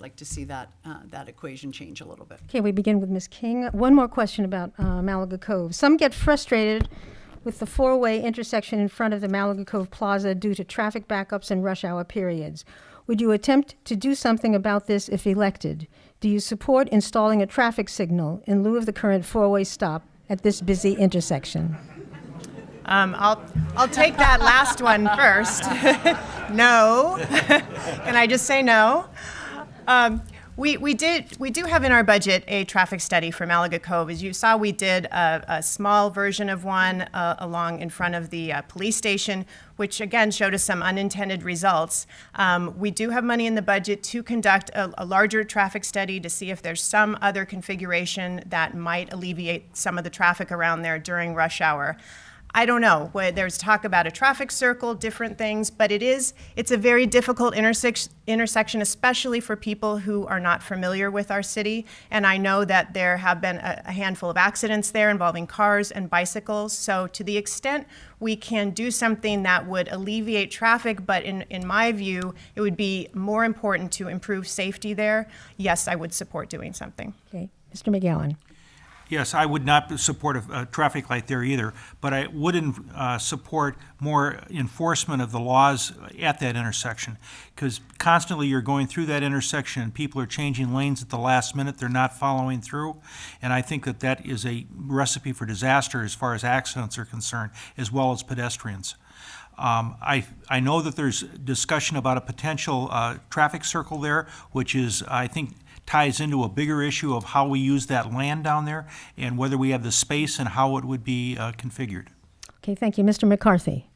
like to see that that equation change a little bit. Okay, we begin with Ms. King. One more question about Malaga Cove. Some get frustrated with the four-way intersection in front of the Malaga Cove Plaza due to traffic backups and rush hour periods. Would you attempt to do something about this if elected? Do you support installing a traffic signal in lieu of the current four-way stop at this busy intersection? I'll take that last one first. No. Can I just say no? We do have in our budget a traffic study for Malaga Cove. As you saw, we did a small version of one along in front of the police station, which again showed us some unintended results. We do have money in the budget to conduct a larger traffic study to see if there's some other configuration that might alleviate some of the traffic around there during rush hour. I don't know. There's talk about a traffic circle, different things, but it's a very difficult intersection, especially for people who are not familiar with our city. And I know that there have been a handful of accidents there involving cars and bicycles. So to the extent we can do something that would alleviate traffic, but in my view, it would be more important to improve safety there, yes, I would support doing something. Okay, Mr. McGowan. Yes, I would not support a traffic light there either, but I would support more enforcement of the laws at that intersection, because constantly you're going through that intersection and people are changing lanes at the last minute, they're not following through, and I think that that is a recipe for disaster as far as accidents are concerned, as well as pedestrians. I know that there's discussion about a potential traffic circle there, which is, I think, ties into a bigger issue of how we use that land down there and whether we have the space and how it would be configured. Okay, thank you. Mr. McCarthy.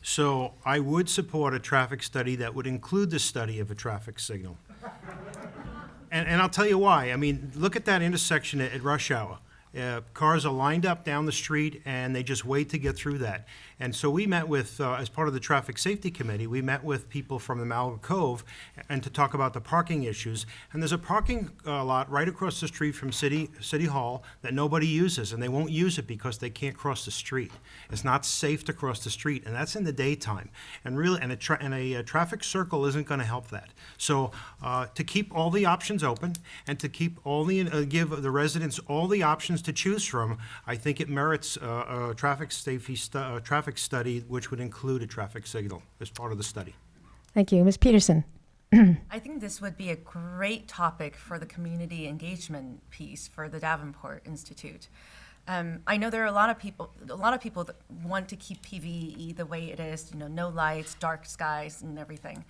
So I would support a traffic study that would include the study of a traffic signal. And I'll tell you why. I mean, look at that intersection at rush hour. Cars are lined up down the street and they just wait to get through that. And so we met with, as part of the Traffic Safety Committee, we met with people from the Malaga Cove and to talk about the parking issues. And there's a parking lot right across the street from City Hall that nobody uses, and they won't use it because they can't cross the street. It's not safe to cross the street, and that's in the daytime. And really, a traffic circle isn't going to help that. So to keep all the options open and to keep all the give the residents all the options to choose from, I think it merits a traffic safety traffic study, which would include a traffic signal as part of the study. Thank you. Ms. Peterson. I think this would be a great topic for the community engagement piece for the Davenport Institute. I know there are a lot of people that want to keep PVE the way it is, no lights, dark skies, and everything.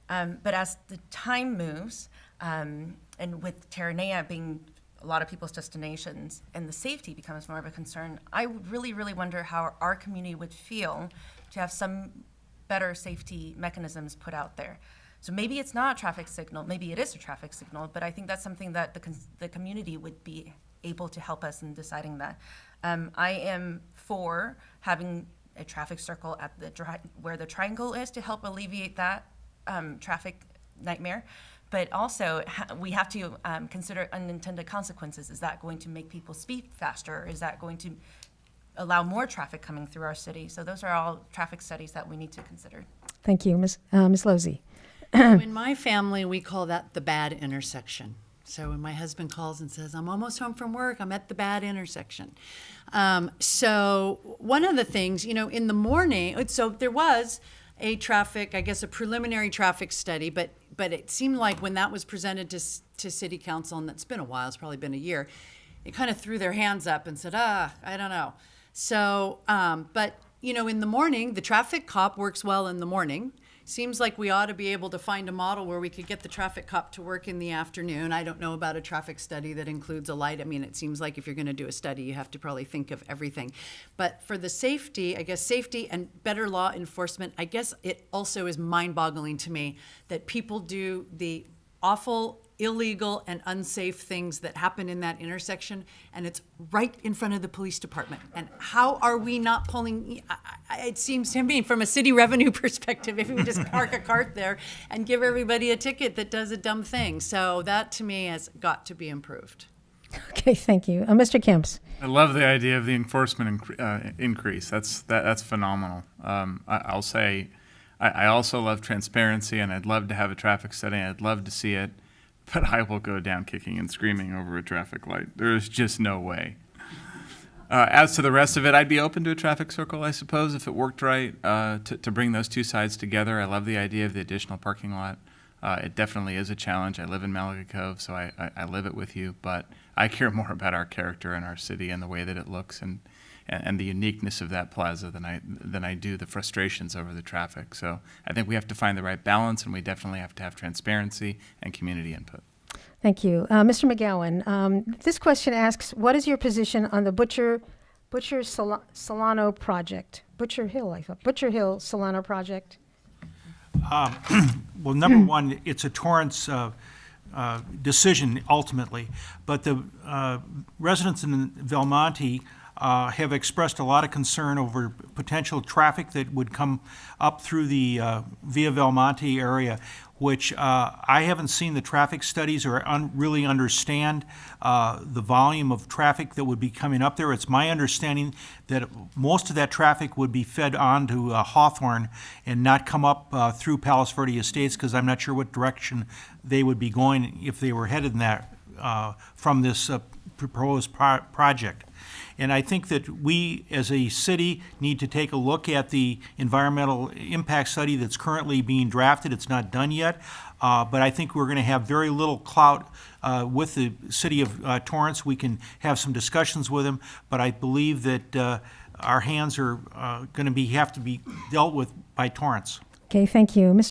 But as the time moves, and with Terranea being a lot of people's destinations and the safety becomes more of a concern, I really, really wonder how our community would feel to have some better safety mechanisms put out there. So maybe it's not a traffic signal, maybe it is a traffic signal, but I think that's something that the community would be able to help us in deciding that. I am for having a traffic circle at where the triangle is to help alleviate that traffic nightmare. But also, we have to consider unintended consequences. Is that going to make people speed faster? Is that going to allow more traffic coming through our city? So those are all traffic studies that we need to consider. Thank you. Ms. Losey. In my family, we call that the bad intersection. So when my husband calls and says, I'm almost home from work, I'm at the bad intersection. So one of the things, in the morning, so there was a preliminary traffic study, but it seemed like when that was presented to City Council, and it's been a while, it's probably been a year, it kind of threw their hands up and said, I don't know. So, but, in the morning, the traffic cop works well in the morning. Seems like we ought to be able to find a model where we could get the traffic cop to work in the afternoon. I don't know about a traffic study that includes a light. I mean, it seems like if you're going to do a study, you have to probably think of everything. But for the safety and better law enforcement, I guess it also is mind-boggling to me that people do the awful, illegal, and unsafe things that happen in that intersection, and it's right in front of the police department. And how are we not pulling, it seems to me, from a city revenue perspective, if we just park a cart there and give everybody a ticket that does a dumb thing. So that, to me, has got to be improved. Okay, thank you. Mr. Kemps. I love the idea of the enforcement increase. That's phenomenal. I'll say I also love transparency, and I'd love to have a traffic study. I'd love to see it but I will go down kicking and screaming over a traffic light. There is just no way. As to the rest of it, I'd be open to a traffic circle, I suppose, if it worked right, to bring those two sides together. I love the idea of the additional parking lot. It definitely is a challenge. I live in Malaga Cove, so I live it with you, but I care more about our character and our city and the way that it looks and the uniqueness of that plaza than I do the frustrations over the traffic. So I think we have to find the right balance, and we definitely have to have transparency and community input. Thank you. Mr. McGowan, this question asks, what is your position on the Butcher Solano project? Butcher Hill Solano project? Well, number one, it's a Torrance decision ultimately, but the residents in Belmonte have expressed a lot of concern over potential traffic that would come up through the Via Belmonte area, which I haven't seen the traffic studies or really understand the volume of traffic that would be coming up there. It's my understanding that most of that traffic would be fed on to Hawthorne and not come up through Palos Verde Estates, because I'm not sure what direction they would be going if they were headed in that from this proposed project. And I think that we, as a city, need to take a look at the environmental impact study that's currently being drafted. It's not done yet, but I think we're going to have very little clout with the city of Torrance. We can have some discussions with them, but I believe that our hands are going to have to be dealt with by Torrance. Okay, thank you. Mr.